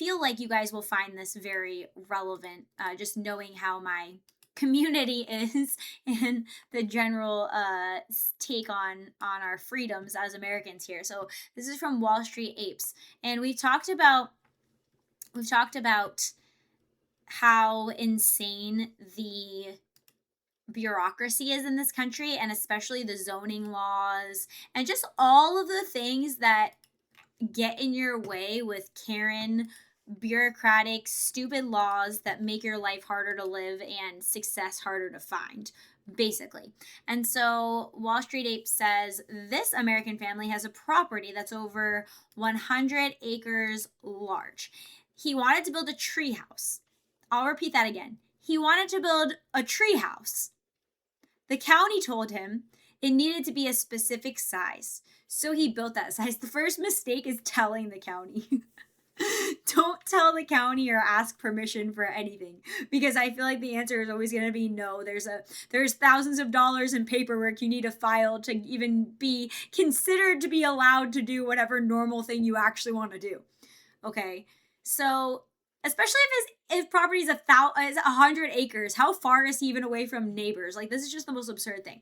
feel like you guys will find this very relevant, just knowing how my community is and the general take on our freedoms as Americans here. So this is from Wall Street Apes, and we've talked about how insane the bureaucracy is in this country, and especially the zoning laws and just all of the things that get in your way with Karen bureaucratic stupid laws that make your life harder to live and success harder to find, basically. And so Wall Street Ape says this American family has a property that's over 100 acres large. He wanted to build a tree house. I'll repeat that again. He wanted to build a tree house. The county told him it needed to be a specific size, so he built that size. The first mistake is telling the county. Don't tell the county or ask permission for anything, because I feel like the answer is always going to be no. There's thousands of dollars in paperwork you need to file to even be considered to be allowed to do whatever normal thing you actually want to do. Okay, so especially if his property is 100 acres, how far is he even away from neighbors? Like, this is just the most absurd thing.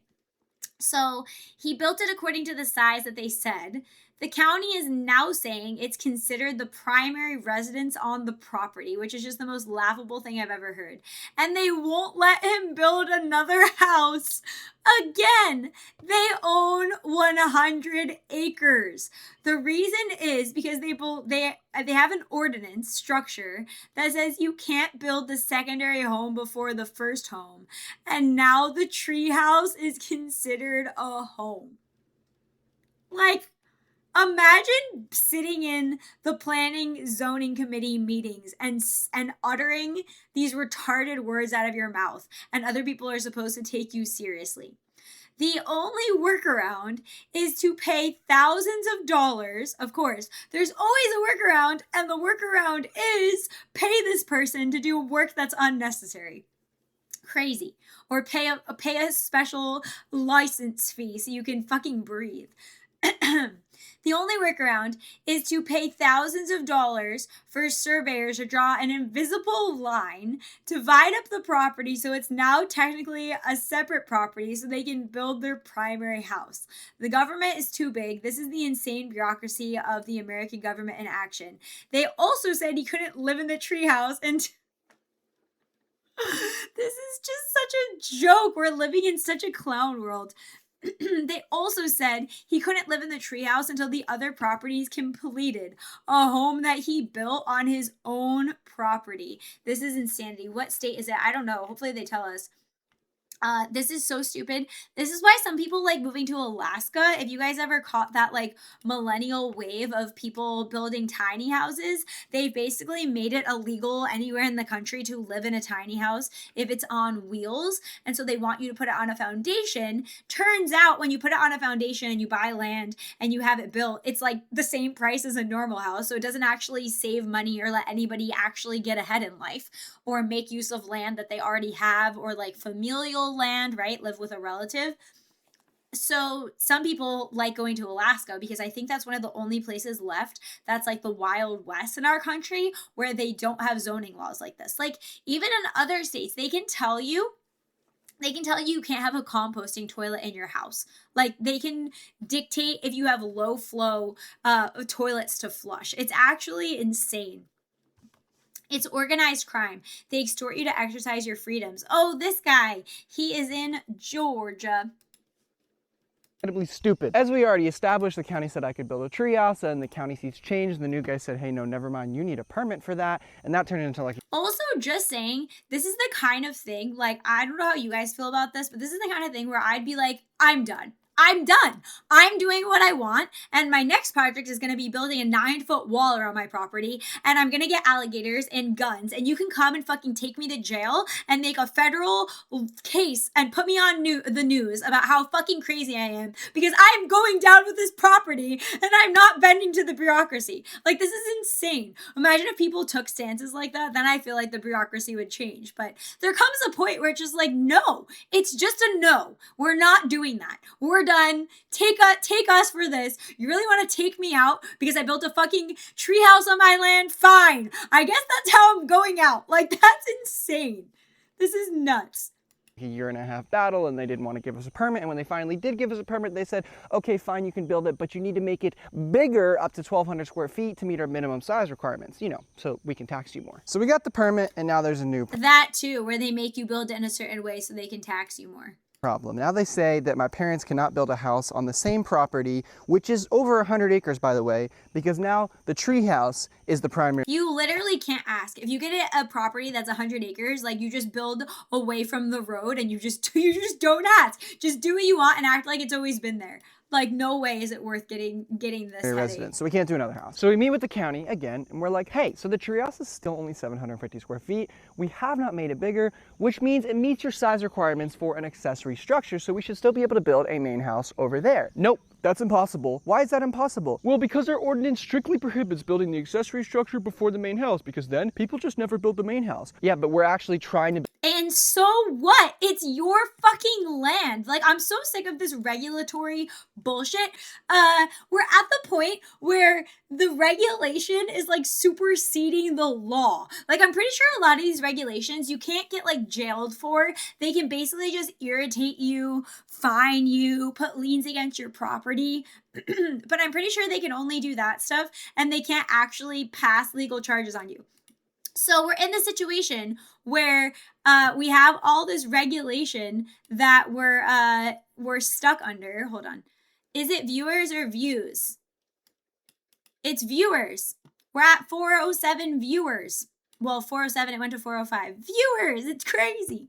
So he built it according to the size that they said. The county is now saying it's considered the primary residence on the property, which is just the most laughable thing I've ever heard. And they won't let him build another house again. They own 100 acres. The reason is because they have an ordinance structure that says you can't build the secondary home before the first home. And now the treehouse is considered a home. Like, imagine sitting in the planning zoning committee meetings and uttering these retarded words out of your mouth, and other people are supposed to take you seriously. The only workaround is to pay thousands of dollars. Of course, there's always a workaround, and the workaround is pay this person to do work that's unnecessary. Crazy. Or pay a special license fee so you can fucking breathe. The only workaround is to pay thousands of dollars for surveyors to draw an invisible line, divide up the property so it's now technically a separate property so they can build their primary house. The government is too big. This is the insane bureaucracy of the American government in action. They also said he couldn't live in the treehouse and this is just such a joke. We're living in such a clown world. They also said he couldn't live in the treehouse until the other properties completed a home that he built on his own property. This is insanity. What state is it? I don't know. Hopefully they tell us. This is so stupid. This is why some people like moving to Alaska. If you guys ever caught that like millennial wave of people building tiny houses, they basically made it illegal anywhere in the country to live in a tiny house if it's on wheels. And so they want you to put it on a foundation. Turns out when you put it on a foundation and you buy land and you have it built, it's like the same price as a normal house. So it doesn't actually save money or let anybody actually get ahead in life or make use of land that they already have, or like familial land, right? Live with a relative. So some people like going to Alaska because I think that's one of the only places left that's like the Wild West in our country where they don't have zoning laws like this. Like, even in other states, they can tell you you can't have a composting toilet in your house. Like, they can dictate if you have low flow toilets to flush. It's actually insane. It's organized crime. They extort you to exercise your freedoms. Oh, this guy, he is in Georgia. Incredibly stupid. As we already established, the county said I could build a treehouse, and the county sees change, and the new guy said, hey, no, never mind, you need a permit for that, and that turned into like... Also, just saying, this is the kind of thing, like, I don't know how you guys feel about this, but this is the kind of thing where I'd be like, I'm done. I'm done. I'm doing what I want, and my next project is going to be building a 9-foot wall around my property, and I'm going to get alligators and guns, and you can come and fucking take me to jail and make a federal case and put me on the news about how fucking crazy I am because I'm going down with this property and I'm not bending to the bureaucracy. Like, this is insane. Imagine if people took stances like that, then I feel like the bureaucracy would change. But there comes a point where it's just like, no, it's just a no. We're not doing that. We're done. Take us for this. You really want to take me out because I built a fucking treehouse on my land? Fine. I guess that's how I'm going out. Like, that's insane. This is nuts. A year-and-a-half battle, and they didn't want to give us a permit. And when they finally did give us a permit, they said, okay, fine, you can build it, but you need to make it bigger, up to 1,200 square feet, to meet our minimum size requirements, you know, so we can tax you more. So we got the permit, and now there's a new That too, where they make you build it in a certain way so they can tax you more. problem. Now they say that my parents cannot build a house on the same property, which is over 100 acres, by the way, because now the treehouse is the primary. You literally can't ask. If you get a property that's 100 acres, like, you just build away from the road and you just don't ask. Just do what you want and act like it's always been there. Like, no way is it worth getting this residence. So we can't do another house. So we meet with the county again, and we're like, hey, so the treehouse is still only 750 square feet. We have not made it bigger, which means it meets your size requirements for an accessory structure, so we should still be able to build a main house over there. Nope. That's impossible. Why is that impossible? Well, because our ordinance strictly prohibits building the accessory structure before the main house, because then people just never build the main house. Yeah, but we're actually trying to... And so what? It's your fucking land. Like, I'm so sick of this regulatory bullshit. We're at the point where the regulation is, like, superseding the law. Like, I'm pretty sure a lot of these regulations you can't get, like, jailed for. They can basically just irritate you, fine you, put liens against your property. But I'm pretty sure they can only do that stuff, and they can't actually pass legal charges on you. So we're in the situation where we have all this regulation that we're stuck under. Hold on. Is it viewers or views? It's viewers. We're at 407 viewers. Well, 407, it went to 405. Viewers, it's crazy.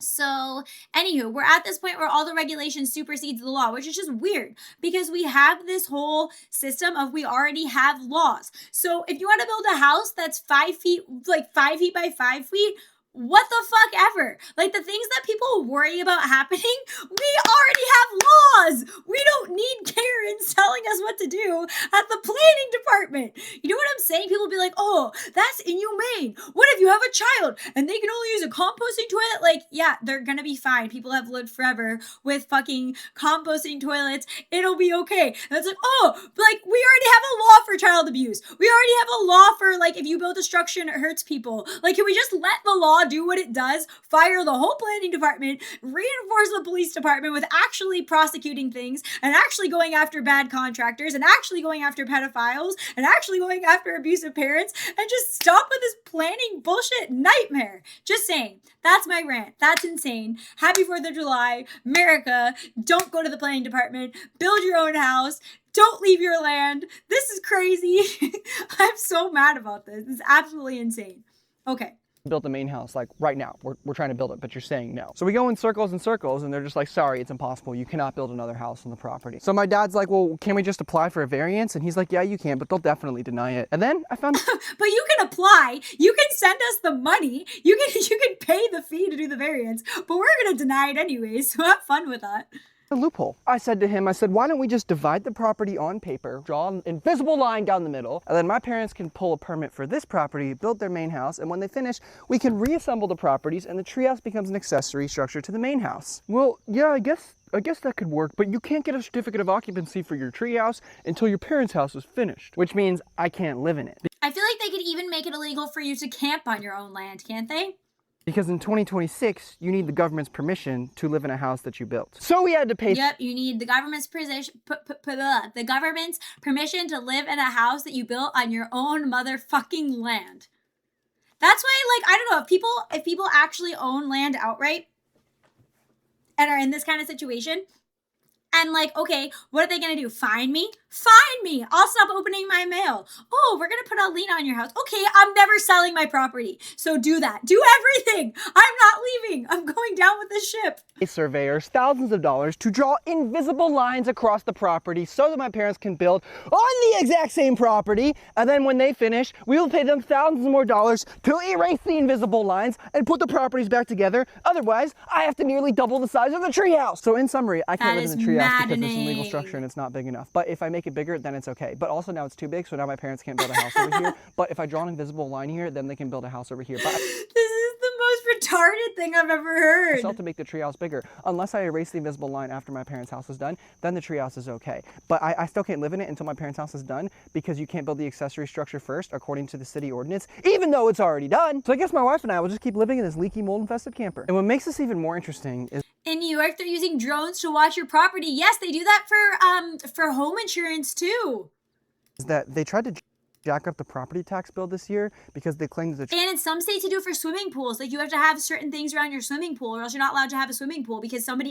So, anywho, we're at this point where all the regulation supersedes the law, which is just weird because we have this whole system of we already have laws. So, if you want to build a house that's 5 feet, like 5 feet by 5 feet, what the fuck ever? Like, the things that people worry about happening, we already have laws. We don't need Karens telling us what to do at the planning department. You know what I'm saying? People be like, oh, that's inhumane. What if you have a child and they can only use a composting toilet? Like, yeah, they're gonna be fine. People have lived forever with fucking composting toilets. It'll be okay. And it's like, oh, like, we already have a law for child abuse. We already have a law for, like, if you build a structure and it hurts people. Like, can we just let the law do what it does, fire the whole planning department, reinforce the police department with actually prosecuting things and actually going after bad contractors and actually going after pedophiles and actually going after abusive parents, and just stop with this planning bullshit nightmare. Just saying. That's my rant. That's insane. Happy 4th of July. America, don't go to the planning department. Build your own house. Don't leave your land. This is crazy. I'm so mad about this. It's absolutely insane. Okay. Built the main house, like right now. We're trying to build it, but you're saying no. So we go in circles and circles, and they're just like, sorry, it's impossible. You cannot build another house on the property. So my dad's like, well, can we just apply for a variance? And he's like, yeah, you can, but they'll definitely deny it. And then I found but you can apply. You can send us the money. You can pay the fee to do the variance, but we're gonna deny it anyways. So have fun with that. a loophole. I said to him, why don't we just divide the property on paper, draw an invisible line down the middle, and then my parents can pull a permit for this property, build their main house, and when they finish, we can reassemble the properties and the treehouse becomes an accessory structure to the main house. Well, yeah, I guess that could work, but you can't get a certificate of occupancy for your treehouse until your parents' house is finished, which means I can't live in it. I feel like they could even make it illegal for you to camp on your own land, can't they? Because in 2026, you need the government's permission to live in a house that you built. So we had to pay. Yep, you need the government's permission to live in a house that you built on your own motherfucking land. That's why, like, I don't know, if people actually own land outright and are in this kind of situation, and like, okay, what are they gonna do? Fine me? Fine me. I'll stop opening my mail. Oh, we're gonna put a lien on your house. Okay, I'm never selling my property. So do that. Do everything. I'm not leaving. I'm going down with the ship. Surveyors thousands of dollars to draw invisible lines across the property so that my parents can build on the exact same property. And then when they finish, we will pay them thousands more dollars to erase the invisible lines and put the properties back together. Otherwise, I have to nearly double the size of the treehouse. So in summary, I can't live in the treehouse because there's some legal structure and it's not big enough. But if I make it bigger, then it's okay. But also now it's too big, so now my parents can't build a house over here. But if I draw an invisible line here, then they can build a house over here. But this is the most retarded thing I've ever heard. To make the treehouse bigger. Unless I erase the invisible line after my parents' house is done, then the treehouse is okay. But I still can't live in it until my parents' house is done because you can't build the accessory structure first according to the city ordinance, even though it's already done. So I guess my wife and I will just keep living in this leaky, mold-infested camper. And what makes this even more interesting is in New York, they're using drones to watch your property. Yes, they do that for home insurance too. Is that they tried to jack up the property tax bill this year because they claimed that and in some states you do it for swimming pools. Like you have to have certain things around your swimming pool or else you're not allowed to have a swimming pool because some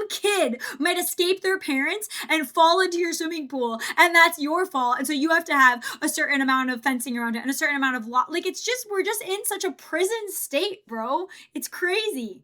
kid might escape their parents and fall into your swimming pool and that's your fault. And so you have to have a certain amount of fencing around it and a certain amount of law. Like we're just in such a prison state, bro. It's crazy.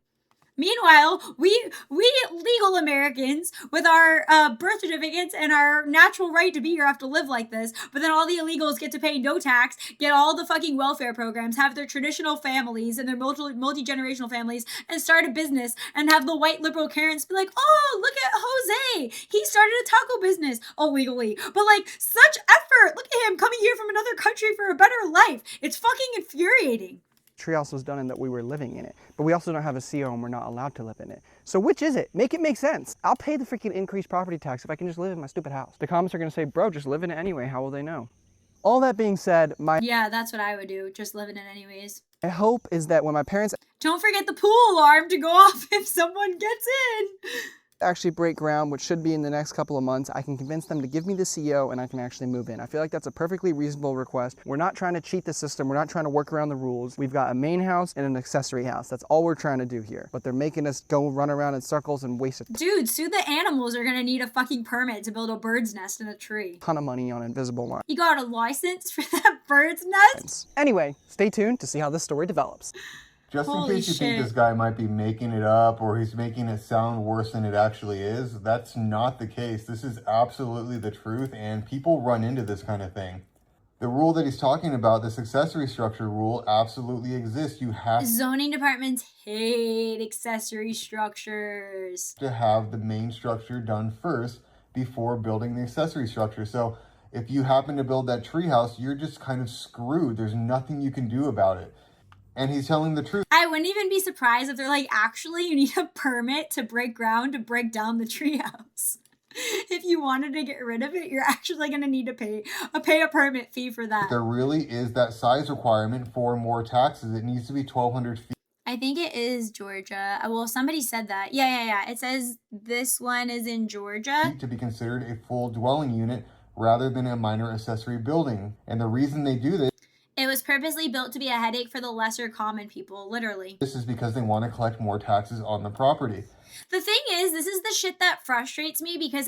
Meanwhile, we legal Americans with our birth certificates and our natural right to be here have to live like this. But then all the illegals get to pay no tax, get all the fucking welfare programs, have their traditional families and their multi-generational families, and start a business and have the white liberal Karens be like, oh, look at Jose. He started a taco business illegally. But like such effort. Look at him coming here from another country for a better life. It's fucking infuriating. treehouse was done and that we were living in it. But we also don't have a CO and we're not allowed to live in it. So which is it? Make it make sense. I'll pay the freaking increased property tax if I can just live in my stupid house. The comments are gonna say, bro, just live in it anyway. How will they know? All that being said, yeah, that's what I would do. Just live in it anyways. My hope is that when my parents don't forget the pool alarm to go off if someone gets in. Actually break ground, which should be in the next couple of months, I can convince them to give me the CO and I can actually move in. I feel like that's a perfectly reasonable request. We're not trying to cheat the system. We're not trying to work around the rules. We've got a main house and an accessory house. That's all we're trying to do here. But they're making us go run around in circles and waste a dude, sue the animals are gonna need a fucking permit to build a bird's nest in a tree. ton of money on invisible lines. You got a license for that bird's nest? Anyway, stay tuned to see how this story develops. Just in Holy case you think shit. this guy might be making it up or he's making it sound worse than it actually is, that's not the case. This is absolutely the truth, and people run into this kind of thing. The rule that he's talking about, this accessory structure rule, absolutely exists. You have Zoning departments hate accessory structures. to have the main structure done first before building the accessory structure. So if you happen to build that treehouse, you're just kind of screwed. There's nothing you can do about it. And he's telling the truth. I wouldn't even be surprised if they're like, actually, you need a permit to break ground to break down the treehouse. If you wanted to get rid of it, you're actually going to need to pay a permit fee for that. There really is that size requirement for more taxes. It needs to be 1,200 feet. I think it is Georgia. Well, somebody said that. Yeah. It says this one is in Georgia. To be considered a full dwelling unit rather than a minor accessory building. And the reason they do this, it was purposely built to be a headache for the lesser common people, literally. this is because they want to collect more taxes on the property. The thing is, this is the shit that frustrates me because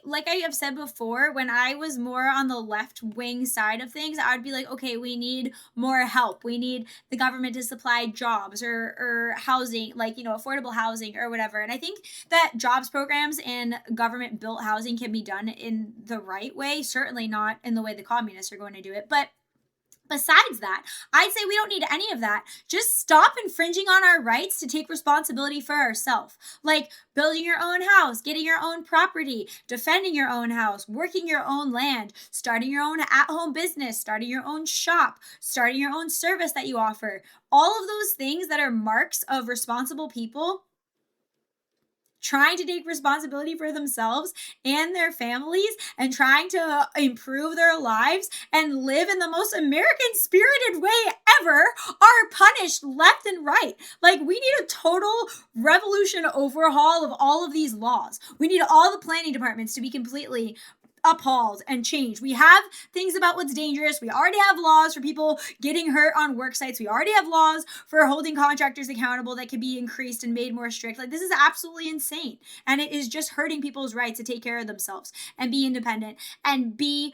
like I have said before, when I was more on the left wing side of things, I would be like, okay, we need more help. We need the government to supply jobs or housing, like, affordable housing or whatever. And I think that jobs programs and government built housing can be done in the right way, certainly not in the way the communists are going to do it. But besides that, I'd say we don't need any of that. Just stop infringing on our rights to take responsibility for ourselves. Like building your own house, getting your own property, defending your own house, working your own land, starting your own at-home business, starting your own shop, starting your own service that you offer. All of those things that are marks of responsible people trying to take responsibility for themselves and their families and trying to improve their lives and live in the most American spirited way ever are punished left and right. Like, we need a total revolution overhaul of all of these laws. We need all the planning departments to be completely upheld and changed. We have things about what's dangerous. We already have laws for people getting hurt on work sites. We already have laws for holding contractors accountable that can be increased and made more strict. Like, this is absolutely insane. And it is just hurting people's rights to take care of themselves and be independent and be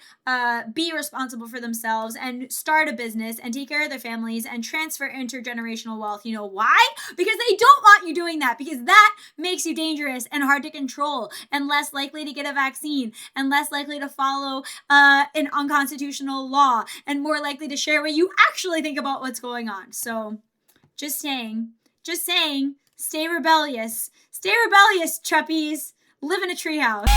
responsible for themselves and start a business and take care of their families and transfer intergenerational wealth. You know why? Because they don't want you doing that, because that makes you dangerous and hard to control and less likely to get a vaccine and less likely to follow an unconstitutional law and more likely to share what you actually think about what's going on. So just saying, stay rebellious, chuppies, live in a treehouse.